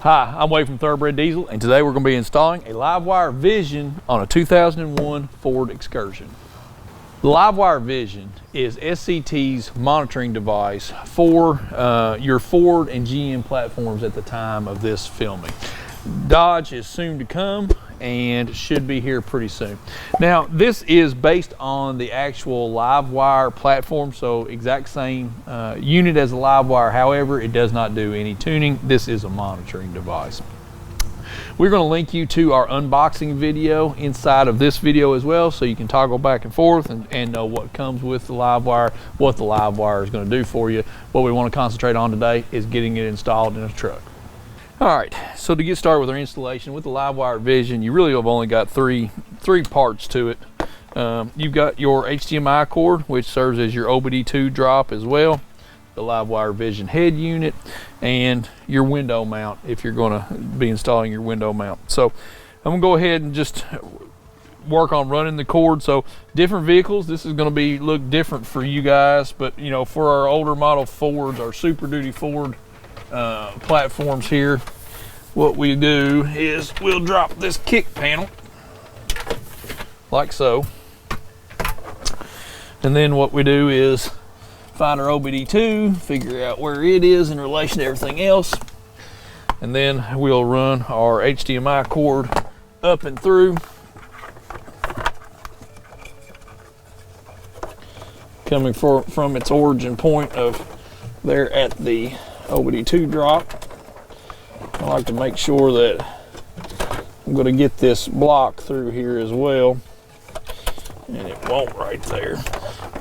Hi, I'm Wade from Thoroughbred Diesel, and today we're going to be installing a Livewire Vision on a 2001 Ford Excursion. The Livewire Vision is SCT's monitoring device for your Ford and GM platforms at the time of this filming. Dodge is soon to come and should be here pretty soon. Now, this is based on the actual Livewire platform, so exact same unit as a Livewire. However, it does not do any tuning. This is a monitoring device. We're going to link you to our unboxing video inside of this video as well, so you can toggle back and forth and know what comes with the Livewire, what the Livewire is going to do for you. What we want to concentrate on today is getting it installed in a truck. All right, so to get started with our installation with the Livewire Vision, you really have only got three parts to it. You've got your HDMI cord, which serves as your OBD2 drop as well, the Livewire Vision head unit, and your window mount if you're going to be installing your window mount. So I'm going to go ahead and just work on running the cord. So different vehicles, this is going to look different for you guys, but you know, for our older model Fords, our Super Duty Ford platforms here, what we do is we'll drop this kick panel like so, and then what we do is find our OBD2, figure out where it is in relation to everything else, and then we'll run our HDMI cord up and through, coming from its origin point of there at the OBD2 drop. I like to make sure that I'm going to get this block through here as well, and it won't right there.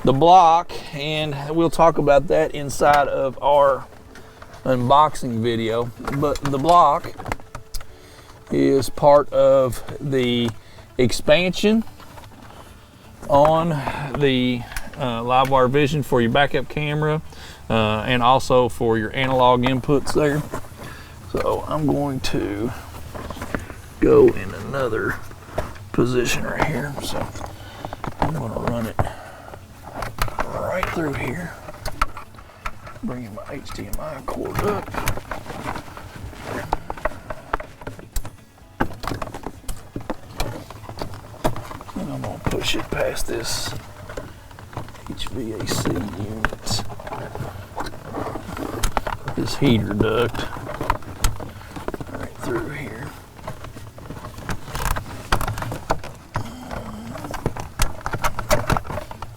The block, and we'll talk about that inside of our unboxing video, but the block is part of the expansion on the Livewire Vision for your backup camera, and also for your analog inputs there. So I'm going to go in another position right here. So I'm going to run it right through here, bringing my HDMI cord up. And I'm going to push it past this HVAC unit, this heater duct, right through here.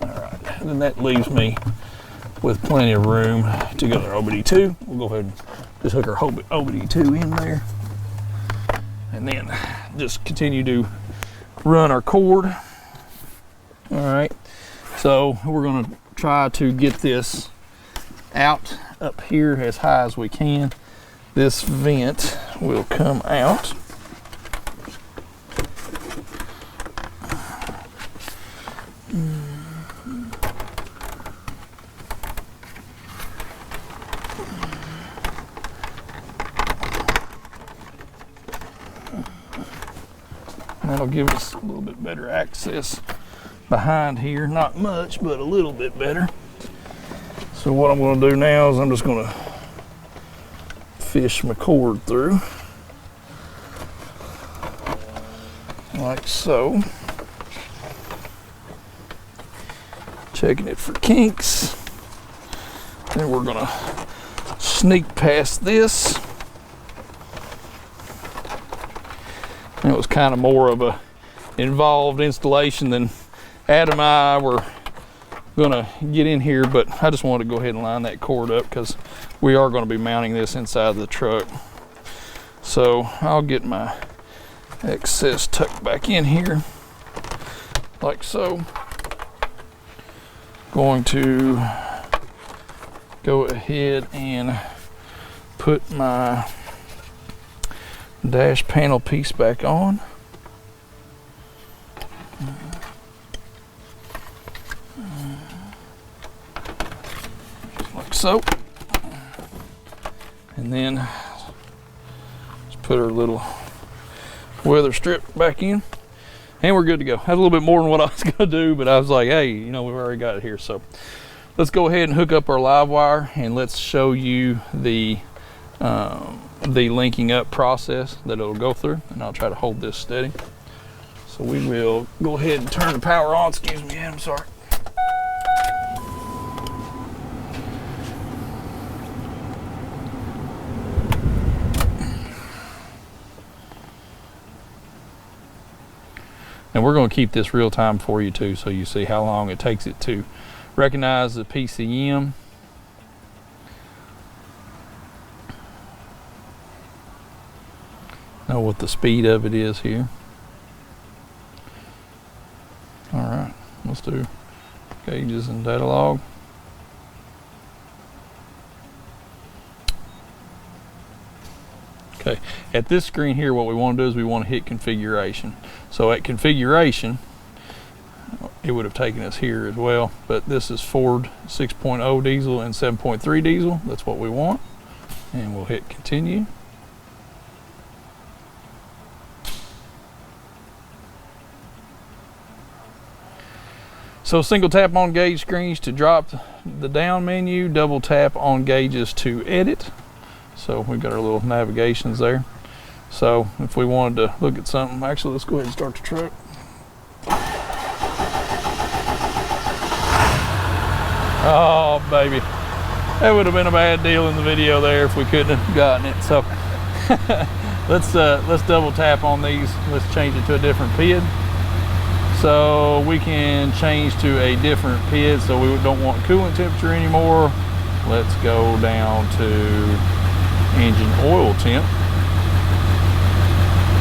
All right, and then that leaves me with plenty of room to go to our OBD2. We'll go ahead and just hook our OBD2 in there, and then just continue to run our cord. All right. So we're going to try to get this out up here as high as we can. This vent will come out. That'll give us a little bit better access behind here. Not much, but a little bit better. So what I'm going to do now is I'm just going to fish my cord through like so, checking it for kinks. Then we're going to sneak past this. It was kind of more of a involved installation than Adam and I were gonna get in here, but I just wanted to go ahead and line that cord up because we are going to be mounting this inside the truck. So I'll get my excess tucked back in here like so. Going to go ahead and put my dash panel piece back on. Like so. And then just put our little weather strip back in, and we're good to go. Had a little bit more than what I was gonna do, but I was like, hey, you know, we've already got it here. So let's go ahead and hook up our live wire, and let's show you the the linking up process that it'll go through, and I'll try to hold this steady. So we will go ahead and turn the power on. Excuse me, I'm sorry. And we're going to keep this real time for you too, so you see how long it takes it to recognize the PCM. Know what the speed of it is here. All right, let's do gauges and data log. Okay, at this screen here, what we want to do is we want to hit configuration. So at configuration, it would have taken us here as well, but this is Ford 6.0 diesel and 7.3 diesel. That's what we want. And we'll hit continue. So single tap on gauge screens to drop the down menu, double tap on gauges to edit. So we've got our little navigations there. So if we wanted to look at something, actually let's go ahead and start the truck. Oh baby, that would have been a bad deal in the video there if we couldn't have gotten it. So let's double tap on these. Let's change it to a different PID. So we can change to a different PID. So we don't want coolant temperature anymore. Let's go down to engine oil temp,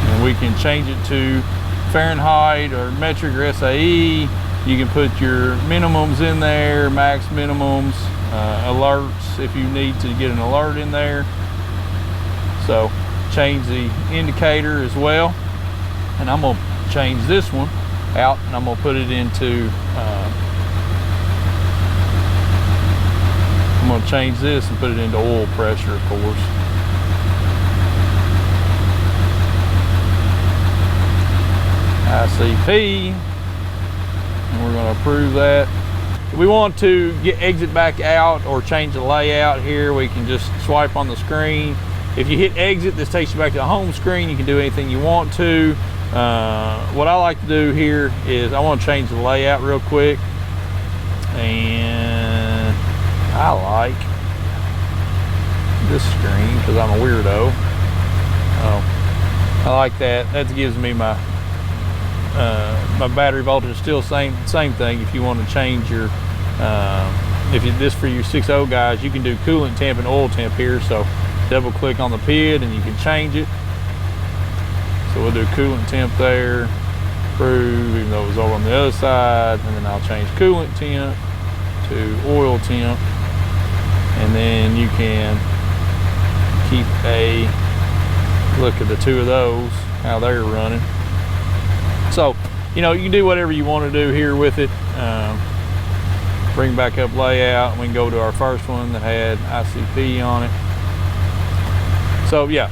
and we can change it to Fahrenheit or metric or SAE. You can put your minimums in there, max minimums, alerts if you need to get an alert in there. So change the indicator as well, and I'm going to change this one out, and I'm going to put it into I'm going to change this and put it into oil pressure, of course. ICP, and we're going to approve that. If we want to exit back out or change the layout here, we can just swipe on the screen. If you hit exit, this takes you back to the home screen. You can do anything you want to. What I like to do here is I want to change the layout real quick, and I like this screen because I'm a weirdo. I like that. That gives me my battery voltage. Still same thing. If you want to change your this for your 6.0 guys, you can do coolant temp and oil temp here. So double click on the PID and you can change it. So we'll do coolant temp there, approve, even though it was over on the other side, and then I'll change coolant temp to oil temp, and then you can keep a look at the two of those, how they're running. So, you know, you can do whatever you want to do here with it. Bring back up layout, and we can go to our first one that had ICP on it. So yeah,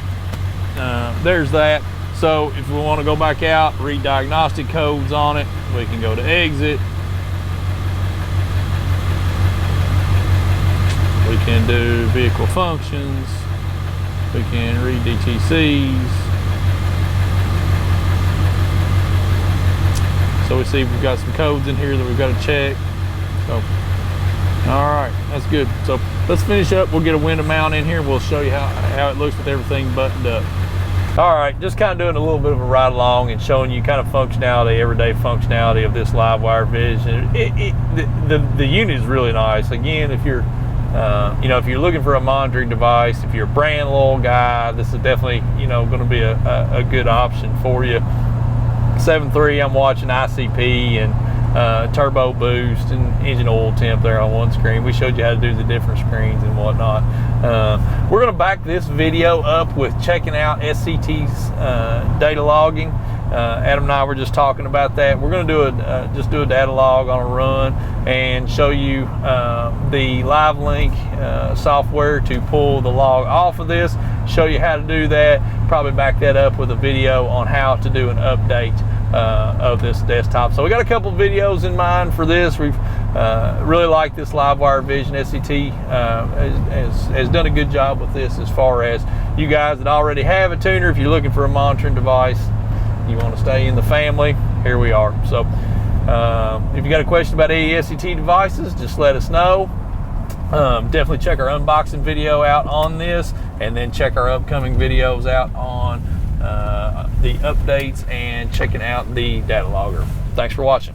there's that. So if we want to go back out, read diagnostic codes on it, we can go to exit. We can do vehicle functions. We can read DTCs. So we see we've got some codes in here that we've got to check. So, all right, that's good. So let's finish up. We'll get a window mount in here. We'll show you how it looks with everything buttoned up. All right, just kind of doing a little bit of a ride along and showing you kind of functionality, everyday functionality of this Livewire Vision. The unit is really nice. Again, if you're, if you're looking for a monitoring device, if you're a brand loyal guy, this is definitely, going to be a good option for you. 7.3, I'm watching ICP and turbo boost and engine oil temp there on one screen. We showed you how to do the different screens and whatnot. We're going to back this video up with checking out SCT's data logging. Adam and I were just talking about that. We're going to do just do a data log on a run and show you the Livelink software to pull the log off of this. Show you how to do that. Probably back that up with a video on how to do an update of this desktop. So we got a couple videos in mind for this. We've Really like this Livewire Vision. SCT has done a good job with this as far as you guys that already have a tuner. If you're looking for a monitoring device, you want to stay in the family, here we are. So if you got a question about any SCT devices, just let us know. Definitely check our unboxing video out on this, and then check our upcoming videos out on the updates and checking out the data logger. Thanks for watching.